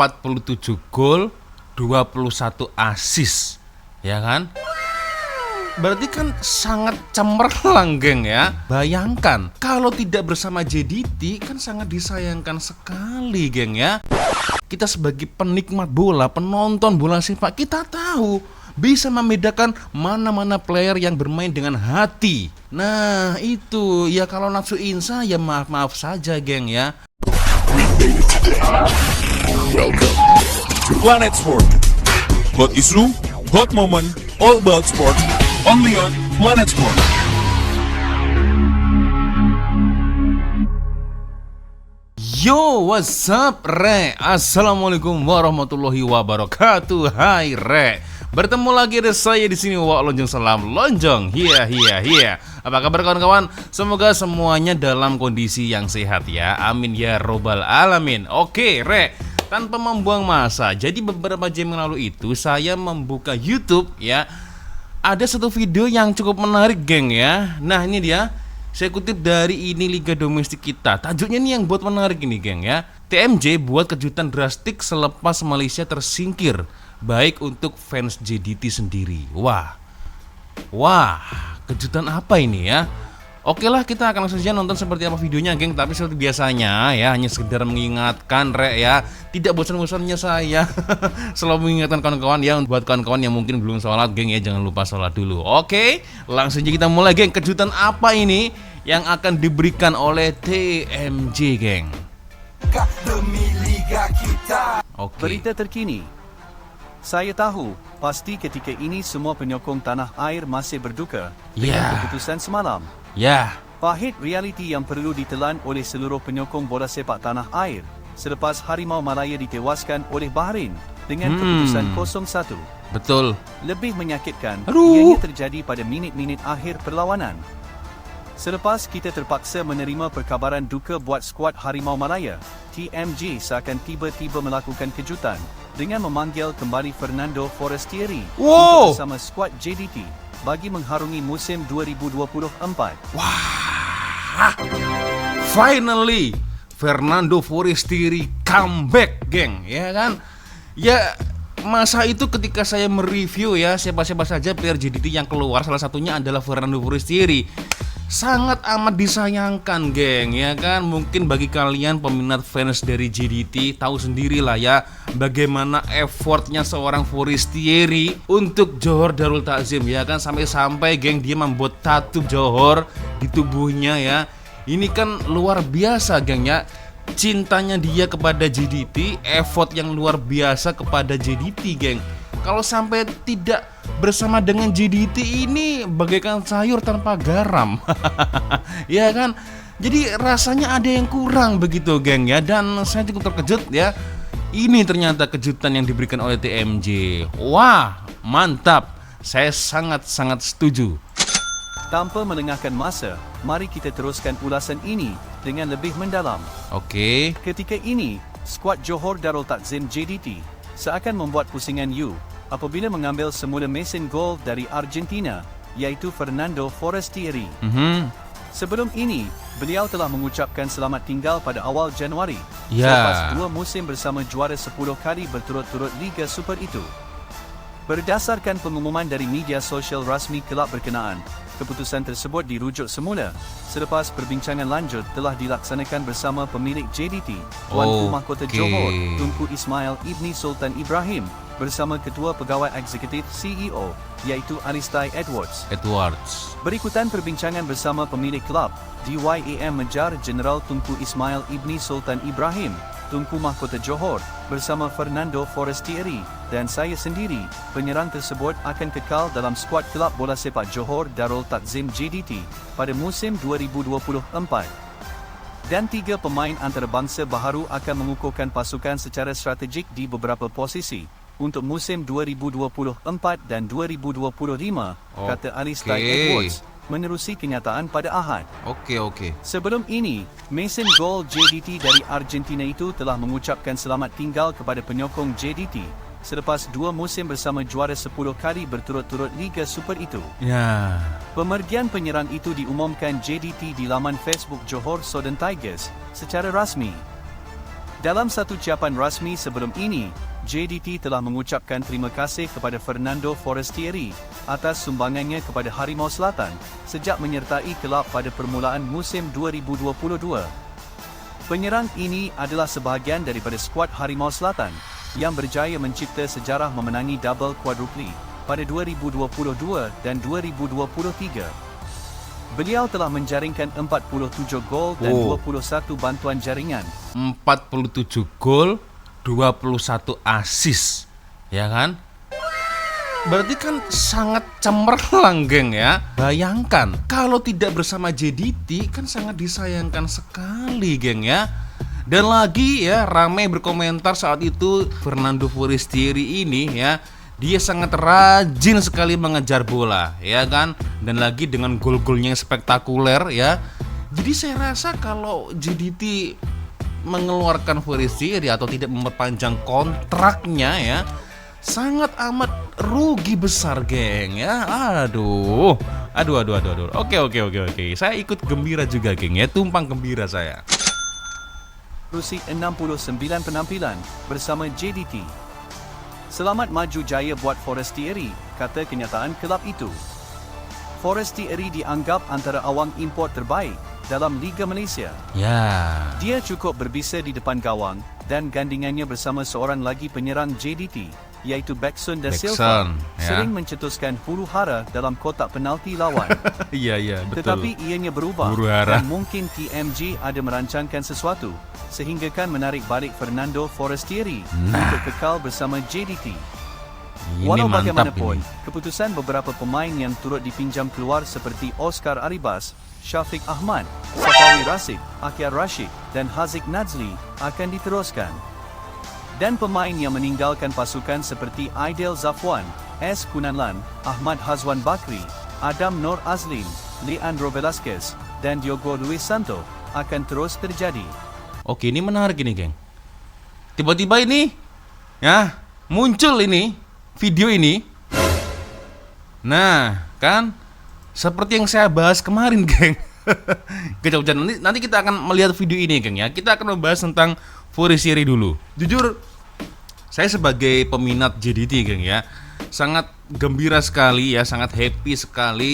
47 gol, 21 assist. Ya kan? Berarti kan sangat cemerlang, geng ya. Bayangkan kalau tidak bersama JDT kan sangat disayangkan sekali, geng ya. Kita sebagai penikmat bola, penonton bola sepak, kita tahu bisa membedakan mana-mana player yang bermain dengan hati. Nah itu ya, kalau nafsu insa ya maaf-maaf saja, geng ya. Welcome to Planet Sport. Hot issue, hot moment, all about sport. Only on Planet Sport. Yo, what's up, Re? Assalamualaikum warahmatullahi wabarakatuh. Hai, Re. Bertemu lagi ada saya di sini, Wak Lonjong Salam Lonjong. Hiya. Apa kabar kawan-kawan? Semoga semuanya dalam kondisi yang sehat ya. Amin ya robbal alamin. Oke, Re. Tanpa membuang masa, jadi beberapa jam yang lalu itu saya membuka YouTube ya. Ada satu video yang cukup menarik, geng ya. Nah ini dia, saya kutip dari ini Liga Domestik kita. Tajuknya nih yang buat menarik ini, geng ya. TMJ buat kejutan drastik selepas Malaysia tersingkir, baik untuk fans JDT sendiri. Wah, kejutan apa ini ya? Oke lah, kita akan langsung saja nonton seperti apa videonya, geng. Tapi seperti biasanya ya, hanya sekedar mengingatkan, Re ya. Tidak bosan-bosannya saya selalu mengingatkan kawan-kawan ya. Buat kawan-kawan yang mungkin belum sholat, geng ya, jangan lupa sholat dulu. Oke, langsung aja kita mulai, geng. Kejutan apa ini yang akan diberikan oleh TMJ, geng? Oke. Berita terkini. Saya tahu pasti ketika ini semua penyokong tanah air masih berduka dengan keputusan semalam. Ya. Pahit realiti yang perlu ditelan oleh seluruh penyokong bola sepak tanah air selepas Harimau Malaya ditewaskan oleh Bahrain dengan keputusan 0-1. Betul. Lebih menyakitkan, ianya terjadi pada minit-minit akhir perlawanan. Selepas kita terpaksa menerima perkabaran duka buat skuad Harimau Malaya, TMJ seakan tiba-tiba melakukan kejutan dengan memanggil kembali Fernando Forestieri untuk bersama skuad JDT bagi mengharungi musim 2024. Wah, finally Fernando Forestieri comeback, geng, ya kan? Ya, masa itu ketika saya mereview ya siapa-siapa saja player JDT yang keluar, salah satunya adalah Fernando Forestieri. Sangat amat disayangkan, geng, ya kan? Mungkin bagi kalian peminat fans dari JDT tahu sendirilah ya bagaimana effortnya seorang Forestieri untuk Johor Darul Takzim, ya kan? Sampai-sampai, geng, dia membuat tattoo Johor di tubuhnya ya. Ini kan luar biasa, geng ya. Cintanya dia kepada JDT, effort yang luar biasa kepada JDT, geng. Kalau sampai tidak bersama dengan JDT ini bagaikan sayur tanpa garam. Ya kan? Jadi rasanya ada yang kurang begitu, geng ya. Dan saya cukup terkejut ya. Ini ternyata kejutan yang diberikan oleh TMJ. Wah, mantap. Saya sangat-sangat setuju. Tanpa melengahkan masa, mari kita teruskan ulasan ini dengan lebih mendalam. Oke. Ketika ini, skuad Johor Darul Takzim JDT seakan membuat pusingan apabila mengambil semula mesin gol dari Argentina, iaitu Fernando Forestieri. Sebelum ini, beliau telah mengucapkan selamat tinggal pada awal Januari selepas 2 musim bersama juara 10 kali berturut-turut Liga Super itu. Berdasarkan pengumuman dari media sosial rasmi kelab berkenaan, keputusan tersebut dirujuk semula selepas perbincangan lanjut telah dilaksanakan bersama pemilik JDT, Tuanku Mahkota Johor, Tunku Ismail Ibni Sultan Ibrahim, bersama Ketua Pegawai Eksekutif CEO, iaitu Alistai Edwards. Berikutan perbincangan bersama pemilik kelab, DYAM Menjar Jeneral Tunku Ismail Ibni Sultan Ibrahim, Tunku Mahkota Johor, bersama Fernando Forestieri, dan saya sendiri, penyerang tersebut akan kekal dalam skuad kelab bola sepak Johor Darul Takzim JDT pada musim 2024. Dan 3 pemain antarabangsa baharu akan mengukuhkan pasukan secara strategik di beberapa posisi untuk musim 2024 dan 2025, kata Alistai Edwards menerusi kenyataan pada Ahad. Oke. Sebelum ini, mesin gol JDT dari Argentina itu telah mengucapkan selamat tinggal kepada penyokong JDT selepas 2 musim bersama juara 10 kali berturut-turut Liga Super itu. Pemergian penyerang itu diumumkan JDT di laman Facebook Johor Southern Tigers secara rasmi. Dalam satu ucapan rasmi sebelum ini, JDT telah mengucapkan terima kasih kepada Fernando Forestieri atas sumbangannya kepada Harimau Selatan sejak menyertai kelab pada permulaan musim 2022. Penyerang ini adalah sebahagian daripada skuad Harimau Selatan yang berjaya mencipta sejarah memenangi double quadruple pada 2022 dan 2023. Beliau telah menjaringkan 47 gol dan 21 bantuan jaringan. 47 gol, 21 assist, ya kan? Berarti kan sangat cemerlang, geng ya. Bayangkan, kalau tidak bersama JDT kan sangat disayangkan sekali, geng ya. Dan lagi ya, ramai berkomentar saat itu Fernando Forestieri ini ya, dia sangat rajin sekali mengejar bola, ya kan? Dan lagi dengan gol-golnya yang spektakuler ya. Jadi saya rasa kalau JDT mengeluarkan Forestieri atau tidak memperpanjang kontraknya ya, sangat amat rugi besar, geng ya. Aduh. Oke. Saya ikut gembira juga, geng ya. Tumpang gembira saya. Terusi 69 penampilan bersama JDT. Selamat maju jaya buat Forestieri, kata kenyataan kelab itu. Forestieri dianggap antara awang import terbaik dalam Liga Malaysia. Ya. Dia cukup berbisa di depan gawang dan gandingannya bersama seorang lagi penyerang JDT, iaitu Bekson da Silva, ya. sering mencetuskan huru hara dalam kotak penalti lawan. Iya, betul. Tetapi ianya berubah Huru hara. dan mungkin TMG ada merancangkan sesuatu sehingga kan menarik balik Fernando Forestieri untuk kekal bersama JDT. Ini Walau mantap bagaimanapun, ini. keputusan beberapa pemain yang turut dipinjam keluar seperti Oscar Arribas, Syafiq Ahmad, Safawi Rasid, Akyar Rashid dan Haziq Nazli akan diteruskan. Dan pemain yang meninggalkan pasukan seperti Aidil Zafwan, S. Kunanlan, Ahmad Hazwan Bakri, Adam Nur Azlin, Leandro Velasquez dan Diogo Luis Santo akan terus terjadi. Oke, ini menarik ini, geng. Tiba-tiba ini ya, muncul ini video ini. Nah, kan seperti yang saya bahas kemarin, geng. Nanti kita akan melihat video ini, geng ya. Kita akan membahas tentang Forestieri dulu. Jujur, saya sebagai peminat JDT, geng ya, sangat gembira sekali ya, sangat happy sekali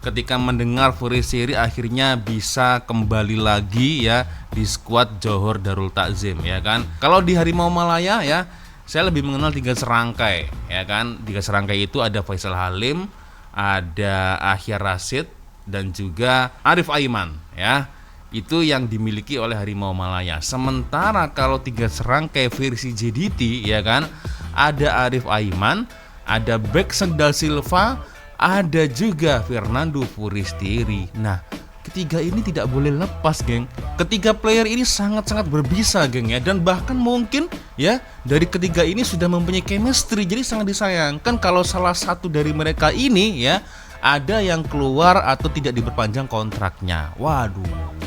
ketika mendengar Forestieri akhirnya bisa kembali lagi ya di skuad Johor Darul Takzim, ya kan. Kalau di Harimau Malaya ya, saya lebih mengenal 3 serangkai, ya kan. 3 serangkai itu ada Faisal Halim, ada Ahyar Rashid dan juga Arif Aiman ya. Itu yang dimiliki oleh Harimau Malaya. Sementara kalau 3 serangkai versi JDT ya kan, ada Arif Aiman, ada Bekson da Silva, ada juga Fernando Forestieri. Nah, ketiga ini tidak boleh lepas, geng. Ketiga player ini sangat-sangat berbisa, geng ya. Dan bahkan mungkin ya, dari ketiga ini sudah mempunyai chemistry. Jadi sangat disayangkan kalau salah satu dari mereka ini ya ada yang keluar atau tidak diperpanjang kontraknya. Waduh.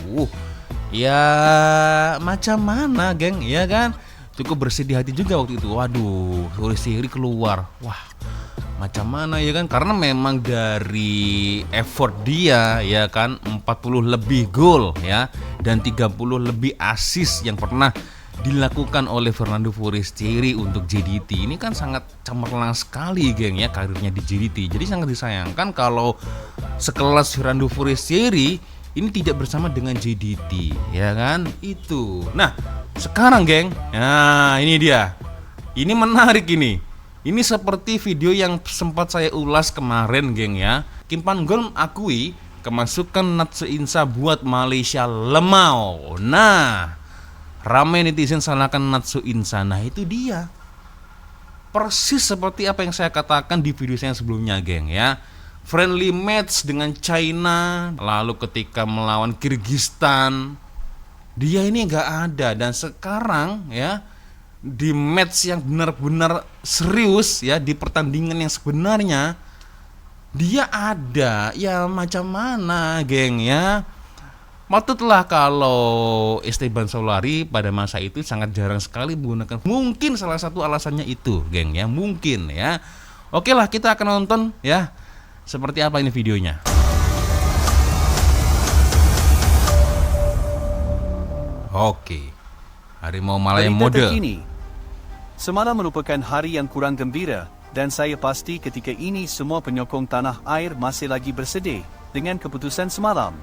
Ya macam mana, geng, ya kan? Cukup bersedih hati juga waktu itu. Waduh, Forestieri keluar. Wah, macam mana ya kan, karena memang dari effort dia ya kan 40 lebih gol ya dan 30 lebih assist yang pernah dilakukan oleh Fernando Forestieri untuk JDT. Ini kan sangat cemerlang sekali, geng ya, karirnya di JDT. Jadi sangat disayangkan kalau sekelas Fernando Forestieri ini tidak bersama dengan JDT, ya kan? Itu. Nah, sekarang, geng. Nah, ini dia. Ini menarik ini. Ini seperti video yang sempat saya ulas kemarin, geng ya. Kim Pan-gon akui kemasukan Natsu Insa buat Malaysia lemau. Nah, ramai netizen salahkan Natsu Insa. Nah, itu dia. Persis seperti apa yang saya katakan di video saya sebelumnya, geng ya. Friendly match dengan China, lalu ketika melawan Kyrgyzstan, dia ini nggak ada. Dan sekarang ya, di match yang benar-benar serius ya, di pertandingan yang sebenarnya dia ada. Ya macam mana, geng ya. Patutlah kalau Esteban Solari pada masa itu sangat jarang sekali menggunakan. Mungkin salah satu alasannya itu, geng ya, mungkin ya. Oke lah, kita akan nonton ya seperti apa ini videonya. Oke. Harimau Malaya Berita mode. terkini. Semalam merupakan hari yang kurang gembira dan saya pasti ketika ini semua penyokong tanah air masih lagi bersedih dengan keputusan semalam.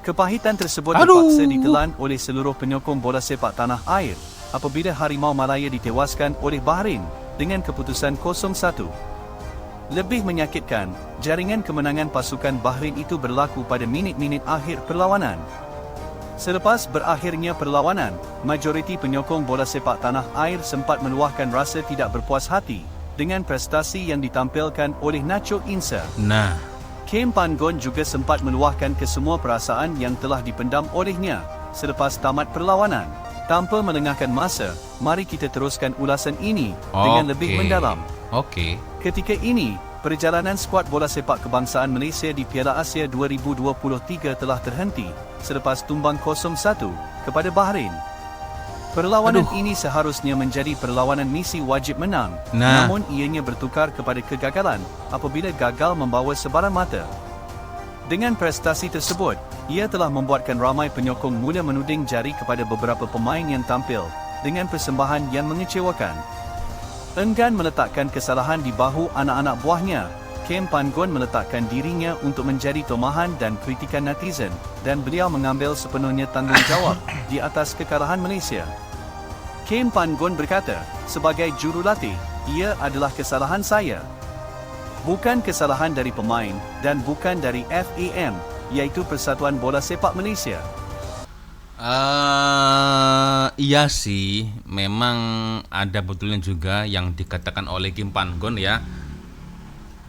Kepahitan tersebut terpaksa ditelan oleh seluruh penyokong bola sepak tanah air apabila Harimau Malaya ditewaskan oleh Bahrain dengan keputusan 0-1. Lebih menyakitkan, jaringan kemenangan pasukan Bahrain itu berlaku pada minit-minit akhir perlawanan. Selepas berakhirnya perlawanan, majoriti penyokong bola sepak tanah air sempat meluahkan rasa tidak berpuas hati dengan prestasi yang ditampilkan oleh Nacho Insa. Nah, Kim Pan-gon juga sempat meluahkan kesemua perasaan yang telah dipendam olehnya selepas tamat perlawanan. Tanpa melengahkan masa, mari kita teruskan ulasan ini dengan lebih mendalam. Ketika ini, perjalanan skuad bola sepak kebangsaan Malaysia di Piala Asia 2023 telah terhenti selepas tumbang 0-1 kepada Bahrain. Perlawanan ini seharusnya menjadi perlawanan misi wajib menang, namun ianya bertukar kepada kegagalan apabila gagal membawa sebarang mata. Dengan prestasi tersebut, ia telah membuatkan ramai penyokong mula menuding jari kepada beberapa pemain yang tampil dengan persembahan yang mengecewakan. Enggan meletakkan kesalahan di bahu anak-anak buahnya, Kim Pan-gon meletakkan dirinya untuk menjadi tomahan dan kritikan netizen dan beliau mengambil sepenuhnya tanggungjawab di atas kekalahan Malaysia. Kim Pan-gon berkata, sebagai jurulatih, ia adalah kesalahan saya. Bukan kesalahan dari pemain dan bukan dari FAM, iaitu Persatuan Bola Sepak Malaysia. Iya sih, memang ada betulnya juga yang dikatakan oleh Kim Pan-gon ya.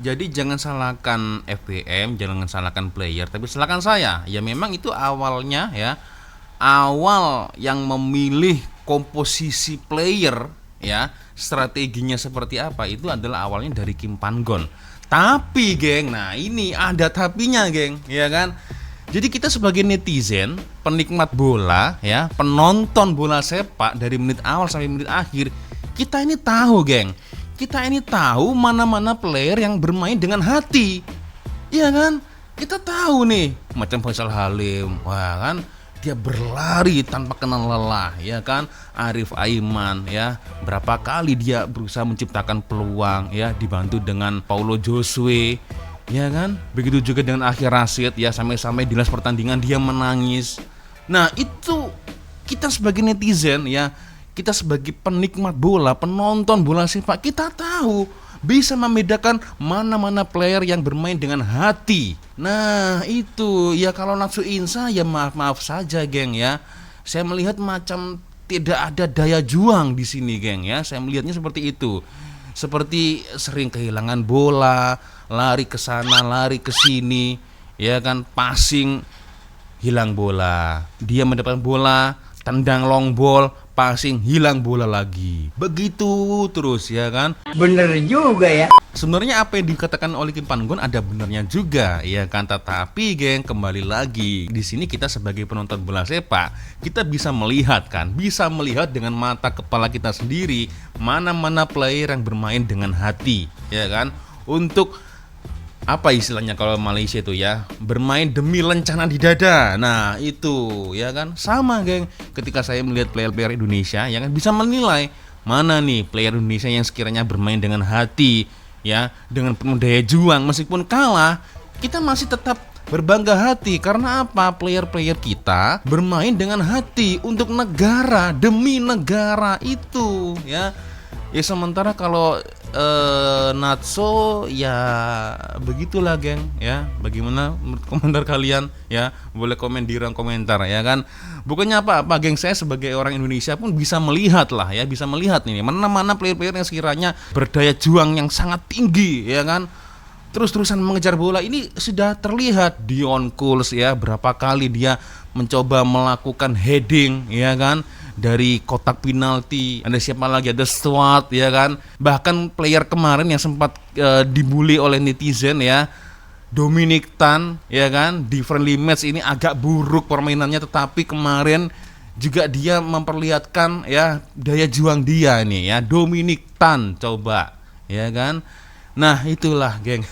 Jadi jangan salahkan FPM, jangan salahkan player, tapi salahkan saya. Ya memang itu awalnya ya, awal yang memilih komposisi player ya, strateginya seperti apa itu adalah awalnya dari Kim Pan-gon. Tapi geng, nah ini ada tapinya geng, ya kan? Jadi kita sebagai netizen, penikmat bola ya, penonton bola sepak dari menit awal sampai menit akhir, kita ini tahu geng. Kita ini tahu mana-mana player yang bermain dengan hati. Iya kan? Kita tahu nih, macam Faisal Halim, wah kan, dia berlari tanpa kenal lelah, ya kan? Arif Aiman ya, berapa kali dia berusaha menciptakan peluang ya, dibantu dengan Paulo Josue, ya kan? Begitu juga dengan Akhir Rashid ya, sampai-sampai di last pertandingan dia menangis. Nah, itu kita sebagai netizen ya, kita sebagai penikmat bola, penonton bola sepak, kita tahu bisa membedakan mana-mana player yang bermain dengan hati. Nah itu ya, kalau nafsu insa ya maaf saja geng ya. Saya melihat macam tidak ada daya juang di sini geng ya. Saya melihatnya seperti itu. Seperti sering kehilangan bola, lari ke sana, lari ke sini, ya kan, passing, hilang bola. Dia mendapatkan bola, tendang long ball, passing, hilang bola lagi. Begitu terus ya kan. Bener juga ya. Sebenarnya apa yang dikatakan oleh Kim Pan-gon ada benarnya juga ya kan. Tetapi geng, kembali lagi, di sini kita sebagai penonton bola sepak, kita bisa melihat kan, bisa melihat dengan mata kepala kita sendiri mana-mana player yang bermain dengan hati, ya kan. Untuk apa istilahnya kalau Malaysia itu ya, bermain demi lencana di dada. Nah itu ya kan, sama geng, ketika saya melihat player-player Indonesia ya kan, bisa menilai mana nih player Indonesia yang sekiranya bermain dengan hati ya, dengan penuh daya juang. Meskipun kalah, kita masih tetap berbangga hati. Karena apa? Player-player kita bermain dengan hati untuk negara, demi negara itu ya. Ya sementara kalau Natso ya begitulah geng ya. Bagaimana menurut komentar kalian ya? Boleh komen di ruang komentar ya kan. Bukannya apa-apa geng, saya sebagai orang Indonesia pun bisa melihat lah ya, bisa melihat nih mana-mana player-player yang sekiranya berdaya juang yang sangat tinggi ya kan, terus-terusan mengejar bola. Ini sudah terlihat Dion Kuls ya, berapa kali dia mencoba melakukan heading ya kan, dari kotak penalti. Ada siapa lagi? Ada Stuart ya kan. Bahkan player kemarin yang sempat dibully oleh netizen ya, Dominic Tan ya kan, di friendly match ini agak buruk permainannya, tetapi kemarin juga dia memperlihatkan ya daya juang dia nih ya, Dominic Tan coba ya kan. Nah itulah geng.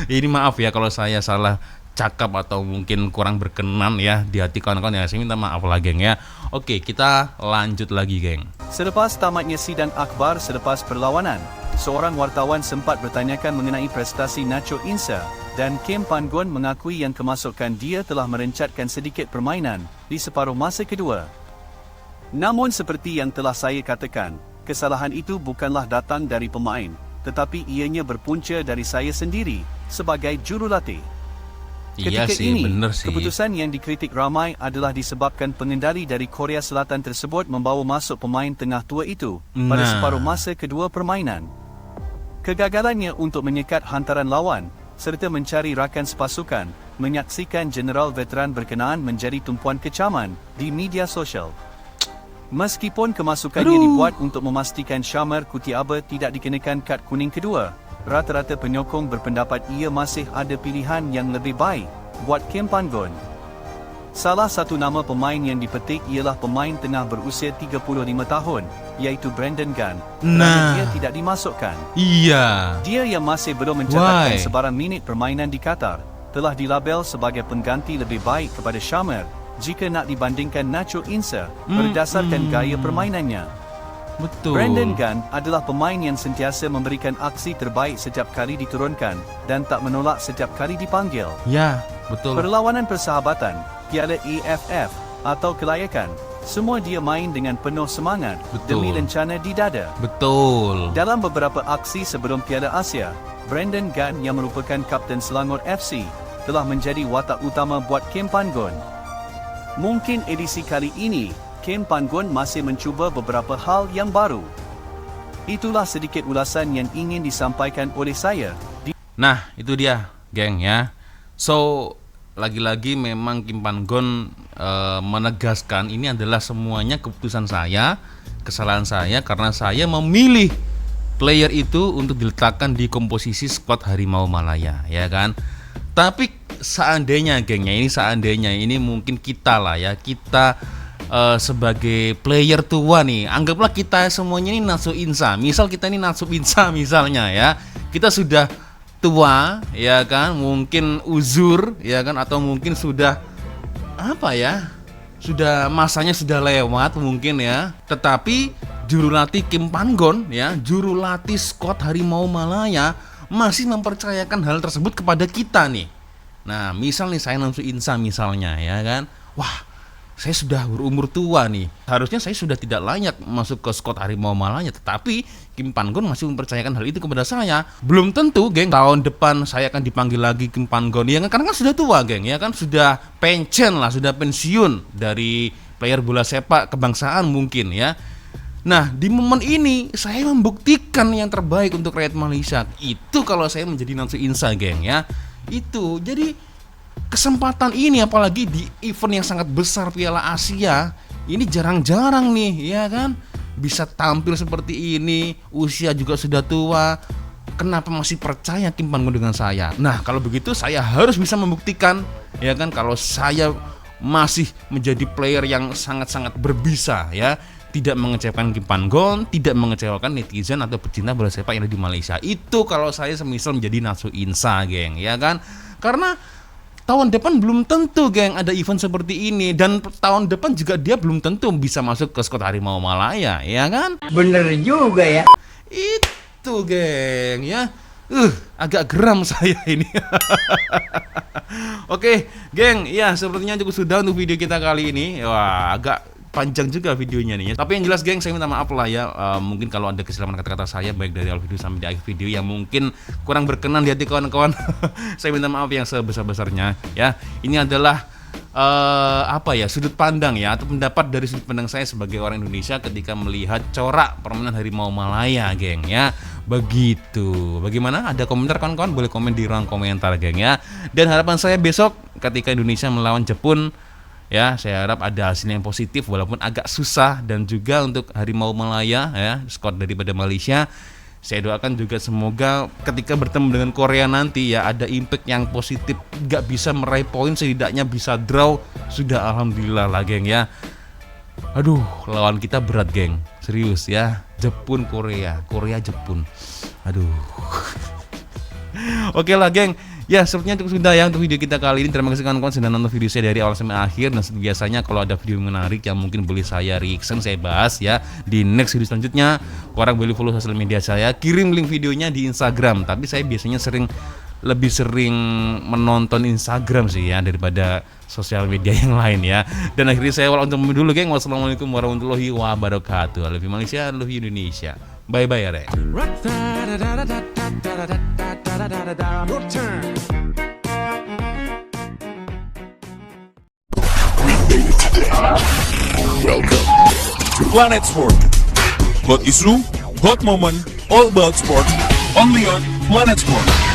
Ini maaf ya kalau saya salah cakap atau mungkin kurang berkenan ya di hati kawan-kawan ya, saya minta maaf lah geng ya. Oke, kita lanjut lagi geng. Selepas tamatnya sidang akbar selepas perlawanan, seorang wartawan sempat bertanyakan mengenai prestasi Nacho Insa dan Kim Pan-gon mengakui yang kemasukan dia telah merencatkan sedikit permainan di separuh masa kedua. Namun seperti yang telah saya katakan, kesalahan itu bukanlah datang dari pemain, tetapi ianya berpunca dari saya sendiri sebagai jurulatih. Iya Ketika sih, ini, bener sih. keputusan yang dikritik ramai adalah disebabkan pengendali dari Korea Selatan tersebut membawa masuk pemain tengah tua itu pada Nah. separuh masa kedua permainan. Kegagalannya untuk menyekat hantaran lawan serta mencari rakan sepasukan menyaksikan jeneral veteran berkenaan menjadi tumpuan kecaman di media sosial. Meskipun kemasukannya dibuat untuk memastikan Shamar Kutiaba tidak dikenakan kad kuning kedua, rata-rata penyokong berpendapat ia masih ada pilihan yang lebih baik buat Kim Pan-gon. Salah satu nama pemain yang dipetik ialah pemain tengah berusia 35 tahun, iaitu Brandon Gunn, kerana dia tidak dimasukkan. Iya. Dia yang masih belum mencatatkan Why? sebarang minit permainan di Qatar, telah dilabel sebagai pengganti lebih baik kepada Shamar jika nak dibandingkan Nacho Insa berdasarkan gaya permainannya. Betul. Brandon Gunn adalah pemain yang sentiasa memberikan aksi terbaik setiap kali diturunkan dan tak menolak setiap kali dipanggil. Ya, betul. Perlawanan persahabatan, Piala AFF atau kelayakan, semua dia main dengan penuh semangat Betul. demi lencana di dada. Betul. Dalam beberapa aksi sebelum Piala Asia, Brandon Gunn yang merupakan kapten Selangor FC telah menjadi watak utama buat Kim Pan-gon. Mungkin edisi kali ini, Kim Pan-gon masih mencuba beberapa hal yang baru. Itulah sedikit ulasan yang ingin disampaikan oleh saya. Nah, itu dia, geng ya. So, lagi-lagi memang Kim Pan-gon menegaskan ini adalah semuanya keputusan saya, kesalahan saya karena saya memilih player itu untuk diletakkan di komposisi skuad Harimau Malaya, ya kan. Tapi seandainya gengnya ini mungkin kita lah ya, kita sebagai player tua nih, anggaplah kita semuanya ini Natsu Insa. Misal kita ini Natsu Insa misalnya ya, kita sudah tua ya kan, mungkin uzur ya kan, atau mungkin sudah apa ya, sudah masanya sudah lewat mungkin ya. Tetapi juru latih Kim Pan-gon ya, juru latih skuad Harimau Malaya masih mempercayakan hal tersebut kepada kita nih. Nah, misal nih saya Natsu Insa misalnya ya kan, wah saya sudah berumur tua nih, harusnya saya sudah tidak layak masuk ke skuad Harimau Malaya, tetapi Kim Pan-gon masih mempercayakan hal itu kepada saya. Belum tentu geng tahun depan saya akan dipanggil lagi Kim Pan-gon ya kan, karena kan sudah tua geng ya kan, sudah pensiun lah, sudah pensiun dari player bola sepak kebangsaan mungkin ya. Nah, di momen ini saya membuktikan yang terbaik untuk rakyat Malaysia. Itu kalau saya menjadi Natsu Insa geng ya. Itu jadi kesempatan ini, apalagi di event yang sangat besar Piala Asia, ini jarang-jarang nih ya kan, bisa tampil seperti ini, usia juga sudah tua. Kenapa masih percaya Kim Pan-gon dengan saya? Nah, kalau begitu saya harus bisa membuktikan ya kan, kalau saya masih menjadi player yang sangat-sangat berbisa ya, tidak mengecewakan Kim Pan-gon, tidak mengecewakan netizen atau pecinta bola sepak yang ada di Malaysia. Itu kalau saya semisal menjadi Natsu Insa geng ya kan. Karena tahun depan belum tentu geng ada event seperti ini, dan tahun depan juga dia belum tentu bisa masuk ke skuad Harimau Malaya ya kan. Bener juga ya. Itu geng ya. Agak geram saya ini. Oke geng, ya sepertinya cukup sudah untuk video kita kali ini. Wah, agak panjang juga videonya nih ya. Tapi yang jelas geng, saya minta maaf lah ya, mungkin kalau ada kesilapan kata-kata saya baik dari awal video sampai di akhir video yang mungkin kurang berkenan di hati kawan-kawan. Saya minta maaf yang sebesar-besarnya ya. Ini adalah sudut pandang ya, atau pendapat dari sudut pandang saya sebagai orang Indonesia ketika melihat corak permainan Harimau Malaya geng ya. Begitu. Bagaimana? Ada komentar kawan-kawan? Boleh komen di ruang komentar geng ya. Dan harapan saya besok ketika Indonesia melawan Jepun ya, saya harap ada hasil yang positif walaupun agak susah, dan juga untuk Harimau Malaya ya, skuad daripada Malaysia. Saya doakan juga semoga ketika bertemu dengan Korea nanti ya ada impact yang positif, gak bisa meraih poin setidaknya bisa draw, sudah alhamdulillah lah geng ya. Aduh, lawan kita berat geng, serius ya. Jepun Korea, Korea Jepun. Aduh. Oke lah geng, ya sepertinya cukup sudah ya untuk video kita kali ini. Terima kasih kawan-kawan sudah nonton video saya dari awal sampai akhir. Dan seperti biasanya kalau ada video menarik yang mungkin boleh saya reaction, saya bahas ya di next video selanjutnya. Orang boleh follow sosial media saya, kirim link videonya di Instagram. Tapi saya biasanya lebih sering menonton Instagram sih ya daripada sosial media yang lain ya. Dan akhirnya saya untuk dulu geng. Wassalamualaikum warahmatullahi wabarakatuh. I love you Malaysia, I love you Indonesia. Bye bye ya. Welcome to Planet Sport. Hot issue, hot moment, all about sport. Only on Planet Sport.